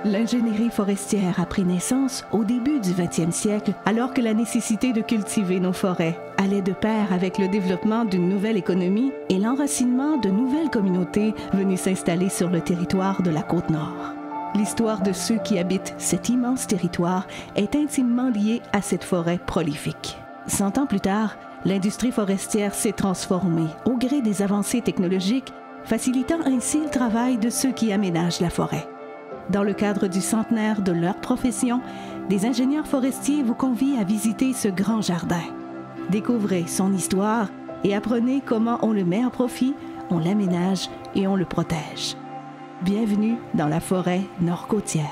L'ingénierie forestière a pris naissance au début du 20e siècle, alors que la nécessité de cultiver nos forêts allait de pair avec le développement d'une nouvelle économie et l'enracinement de nouvelles communautés venues s'installer sur le territoire de la Côte-Nord. L'histoire de ceux qui habitent cet immense territoire est intimement liée à cette forêt prolifique. 100 ans plus tard, l'industrie forestière s'est transformée au gré des avancées technologiques, facilitant ainsi le travail de ceux qui aménagent la forêt. Dans le cadre du centenaire de leur profession, des ingénieurs forestiers vous convient à visiter ce grand jardin. Découvrez son histoire et apprenez comment on le met à profit, on l'aménage et on le protège. Bienvenue dans la forêt nord-côtière.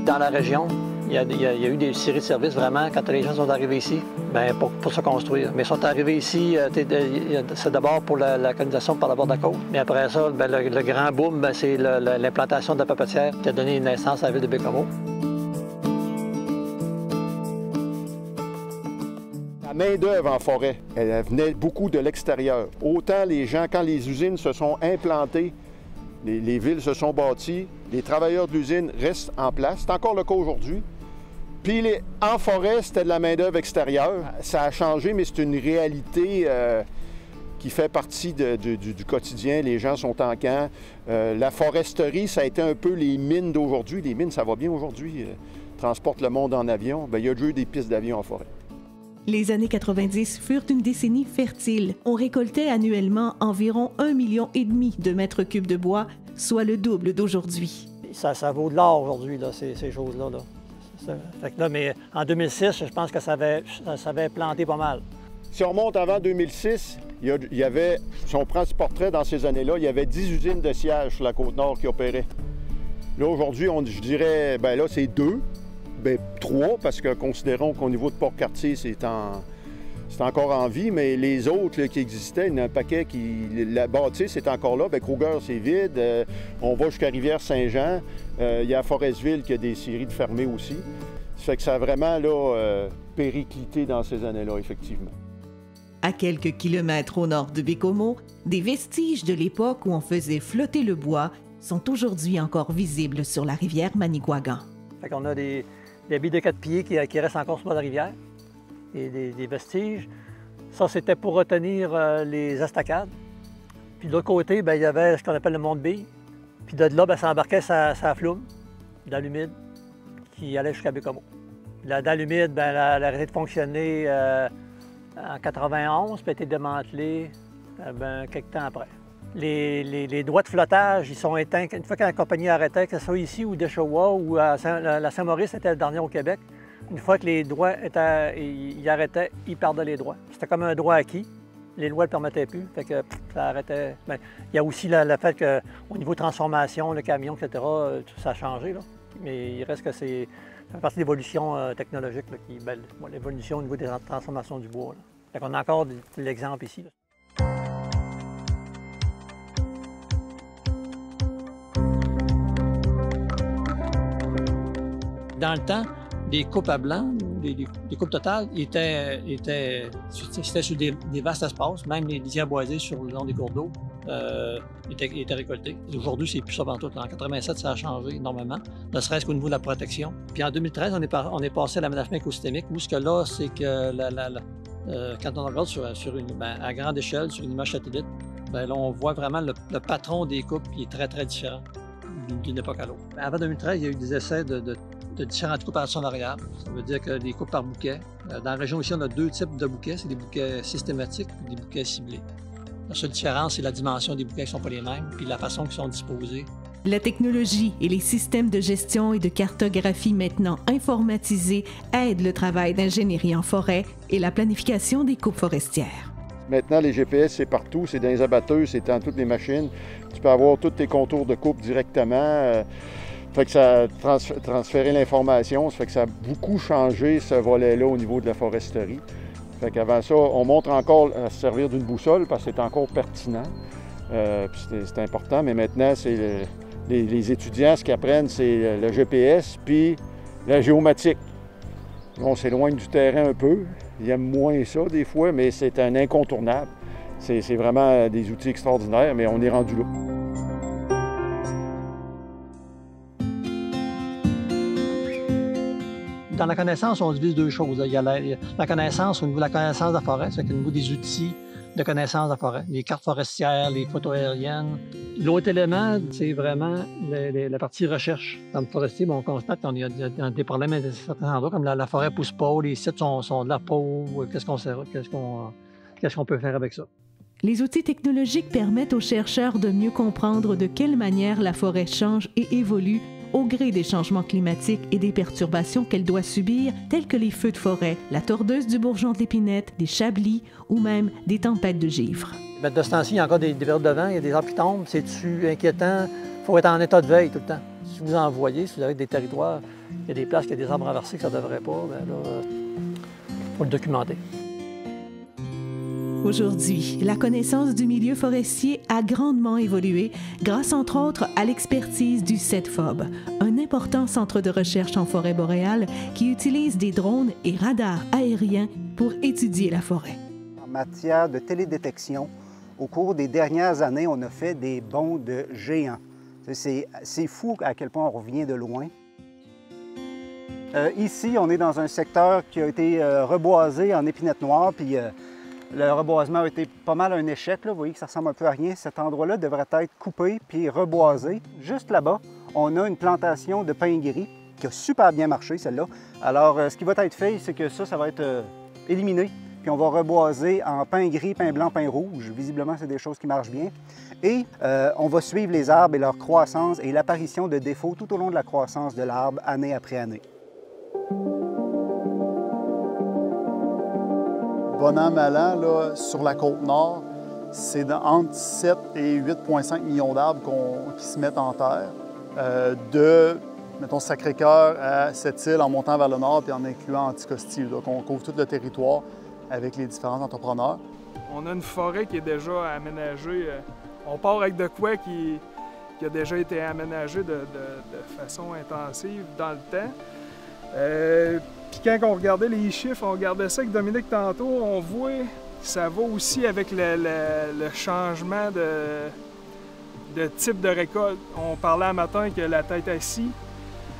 Dans la région, il y a eu des séries de services vraiment quand les gens sont arrivés ici pour se construire. Mais ils sont arrivés ici, c'est d'abord pour la colonisation par la bord de la côte. Mais après ça, le grand boom, c'est l'implantation de la papetière qui a donné naissance à la ville de Baie-Comeau. La main-d'œuvre en forêt, elle venait beaucoup de l'extérieur. Autant les gens, quand les usines se sont implantées, les villes se sont bâties, les travailleurs de l'usine restent en place. C'est encore le cas aujourd'hui. Puis en forêt, c'était de la main-d'œuvre extérieure. Ça a changé, mais c'est une réalité qui fait partie du quotidien. Les gens sont en camp. La foresterie, ça a été un peu les mines d'aujourd'hui. Les mines, ça va bien aujourd'hui. Transportent le monde en avion. Bien, il y a déjà eu des pistes d'avion en forêt. Les années 90 furent une décennie fertile. On récoltait annuellement environ 1,5 million de mètres cubes de bois, soit le double d'aujourd'hui. Ça vaut de l'or aujourd'hui, ces choses-là. Fait que là, mais en 2006, je pense que ça avait planté pas mal. Si on remonte avant 2006, il y avait, si on prend ce portrait dans ces années-là, il y avait 10 usines de sciage sur la Côte-Nord qui opéraient. Là, aujourd'hui, je dirais, là, c'est 2. 3, parce que considérons qu'au niveau de Port-Cartier, c'est encore en vie, mais les autres là, qui existaient, il y en a un paquet qui... La bâtisse est encore là. Kruger, c'est vide. On va jusqu'à Rivière-Saint-Jean. Il y a Forestville qui a des séries de fermées aussi. Ça fait que ça a vraiment là, périclité dans ces années-là, effectivement. À quelques kilomètres au nord de Baie-Comeau, des vestiges de l'époque où on faisait flotter le bois sont aujourd'hui encore visibles sur la rivière Manicouagan. Fait qu'on a des billes de 4 pieds qui restent encore sur la rivière, et des vestiges. Ça, c'était pour retenir les estacades. Puis de l'autre côté, il y avait ce qu'on appelle le mont de Bille. Puis de là, ça embarquait sa flume, dans l'humide, qui allait jusqu'à Baie-Comeau. La dalle humide, elle a arrêté de fonctionner en 91, puis a été démantelée quelques temps après. Les doigts de flottage, ils sont éteints. Une fois que la compagnie arrêtait, que ce soit ici ou Deshawa ou à la Saint-Maurice, c'était le dernier au Québec. Une fois que les droits ils arrêtaient, ils perdaient les droits. C'était comme un droit acquis. Les lois ne le permettaient plus, fait que ça arrêtait. Il y a aussi le fait qu'au niveau de transformation, le camion, etc., ça a changé. Là. Mais il reste que ça fait partie de l'évolution technologique, l'évolution au niveau des transformations du bois. Fait qu'on a encore l'exemple ici. Là. Dans le temps, des coupes à blanc, des coupes totales, étaient sur des vastes espaces. Même les lisières boisées sur le long des cours d'eau étaient récoltées. Aujourd'hui, c'est plus ça pantoute. En 87, ça a changé énormément, ne serait-ce qu'au niveau de la protection. Puis en 2013, on est passé à l'aménagement écosystémique, où ce que là, c'est que quand on regarde à grande échelle, sur une image satellite, là, on voit vraiment le patron des coupes qui est très, très différent d'une époque à l'autre. Avant 2013, il y a eu des essais de différentes coupes à action variable. Ça veut dire que des coupes par bouquet. Dans la région ici, on a 2 types de bouquets. C'est des bouquets systématiques et des bouquets ciblés. La seule différence, c'est la dimension des bouquets qui ne sont pas les mêmes, puis la façon qu'ils sont disposés. La technologie et les systèmes de gestion et de cartographie maintenant informatisés aident le travail d'ingénierie en forêt et la planification des coupes forestières. Maintenant, les GPS, c'est partout. C'est dans les abatteurs, c'est dans toutes les machines. Tu peux avoir tous tes contours de coupe directement. Fait que ça a transféré l'information, ça fait que ça a beaucoup changé ce volet-là au niveau de la foresterie. Fait qu'avant ça, on montre encore à se servir d'une boussole parce que c'est encore pertinent. C'est important, mais maintenant, c'est les étudiants, ce qu'ils apprennent, c'est le GPS puis la géomatique. On s'éloigne du terrain un peu. Il aime moins ça des fois, mais c'est un incontournable. C'est vraiment des outils extraordinaires, mais on est rendu là. Dans la connaissance, on divise deux choses. Il y a la connaissance au niveau de la connaissance de la forêt, c'est-à-dire au niveau des outils de connaissance de la forêt, les cartes forestières, les photos aériennes. L'autre élément, c'est vraiment la partie recherche. Dans le forestier, on constate qu'il y a des problèmes à certains endroits, comme la forêt pousse pas, les sites sont de la pauvre, qu'est-ce qu'on peut faire avec ça? Les outils technologiques permettent aux chercheurs de mieux comprendre de quelle manière la forêt change et évolue au gré des changements climatiques et des perturbations qu'elle doit subir, telles que les feux de forêt, la tordeuse du bourgeon de l'épinette, des chablis ou même des tempêtes de givre. Mais de ce temps-ci, il y a encore des périodes de vent, il y a des arbres qui tombent, c'est-tu inquiétant? Il faut être en état de veille tout le temps. Si vous en voyez, si vous avez des territoires, il y a des places, il y a des arbres renversés que ça ne devrait pas, bien là, il faut le documenter. Aujourd'hui, la connaissance du milieu forestier a grandement évolué grâce entre autres à l'expertise du CETFOB, un important centre de recherche en forêt boréale qui utilise des drones et radars aériens pour étudier la forêt. En matière de télédétection, au cours des dernières années, on a fait des bonds de géants. C'est fou à quel point on revient de loin. Ici, on est dans un secteur qui a été reboisé en épinette noire, puis le reboisement a été pas mal un échec. Là. Vous voyez que ça ressemble un peu à rien. Cet endroit-là devrait être coupé puis reboisé. Juste là-bas, on a une plantation de pin gris qui a super bien marché, celle-là. Alors, ce qui va être fait, c'est que ça va être éliminé. Puis on va reboiser en pin gris, pin blanc, pin rouge. Visiblement, c'est des choses qui marchent bien. Et on va suivre les arbres et leur croissance et l'apparition de défauts tout au long de la croissance de l'arbre, année après année. Bon an, mal an, là, sur la Côte-Nord, c'est entre 7 et 8,5 millions d'arbres qui se mettent en terre. De, mettons, Sacré-Cœur à Sept-Îles en montant vers le nord puis en incluant Anticosti. Donc, on couvre tout le territoire avec les différents entrepreneurs. On a une forêt qui est déjà aménagée. On part avec de quoi qui a déjà été aménagé de façon intensive dans le temps. Puis quand on regardait les chiffres, on regardait ça avec Dominique tantôt, on voit que ça va aussi avec le changement de type de récolte. On parlait un matin que la tête à scie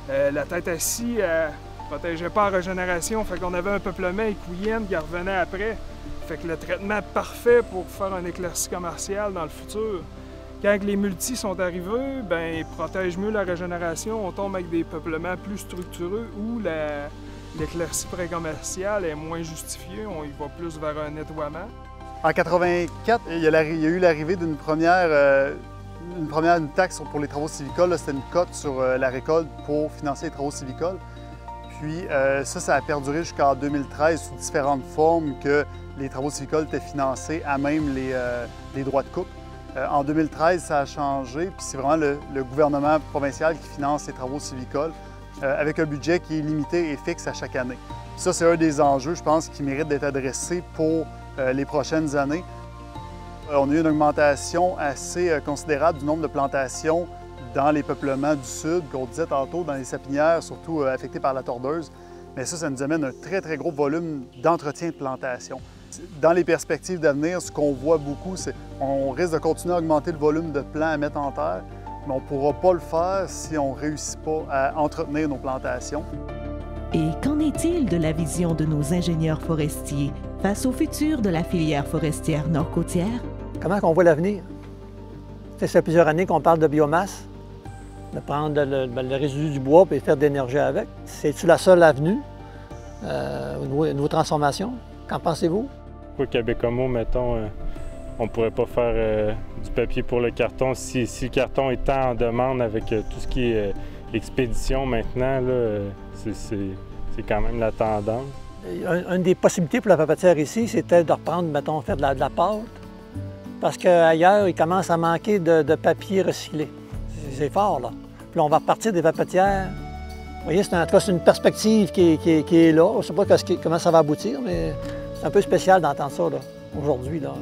ne protégeait pas en régénération, fait qu'on avait un peuplement équilibre qui revenait après. Fait que le traitement parfait pour faire un éclairci commercial dans le futur. Quand les multis sont arrivés, bien, ils protègent mieux la régénération, on tombe avec des peuplements plus structureux où l'éclaircie pré-commerciale est moins justifiée, on y va plus vers un nettoiement. En 1984, il y a eu l'arrivée d'une première une taxe pour les travaux civicoles. C'était une cote sur la récolte pour financer les travaux civicoles. Puis ça a perduré jusqu'en 2013 sous différentes formes que les travaux civicoles étaient financés à même les droits de coupe. En 2013, ça a changé, puis c'est vraiment le gouvernement provincial qui finance les travaux civicoles avec un budget qui est limité et fixe à chaque année. Ça, c'est un des enjeux, je pense, qui mérite d'être adressé pour les prochaines années. On a eu une augmentation assez considérable du nombre de plantations dans les peuplements du sud, qu'on disait tantôt, dans les sapinières, surtout affectées par la tordeuse. Mais ça nous amène un très, très gros volume d'entretien de plantation. Dans les perspectives d'avenir, ce qu'on voit beaucoup, c'est qu'on risque de continuer à augmenter le volume de plants à mettre en terre, mais on ne pourra pas le faire si on ne réussit pas à entretenir nos plantations. Et qu'en est-il de la vision de nos ingénieurs forestiers face au futur de la filière forestière nord-côtière? Comment on voit l'avenir? Ça fait plusieurs années qu'on parle de biomasse, de prendre le résidu du bois et faire de l'énergie avec. C'est-tu la seule avenue au niveau transformation? Qu'en pensez-vous? Pourquoi qu'à Bécomo, mettons, on ne pourrait pas faire du papier pour le carton? Si le carton est tant en demande avec tout ce qui est expédition maintenant, c'est quand même la tendance. Une des possibilités pour la papetière ici, c'était de reprendre, mettons, faire de la pâte. Parce qu'ailleurs, il commence à manquer de papier recyclé. C'est fort, là. Puis là, on va repartir des papetières. Vous voyez, en tout cas, c'est une perspective qui est là. Je ne sais pas comment ça va aboutir, mais c'est un peu spécial d'entendre ça, là, aujourd'hui, là.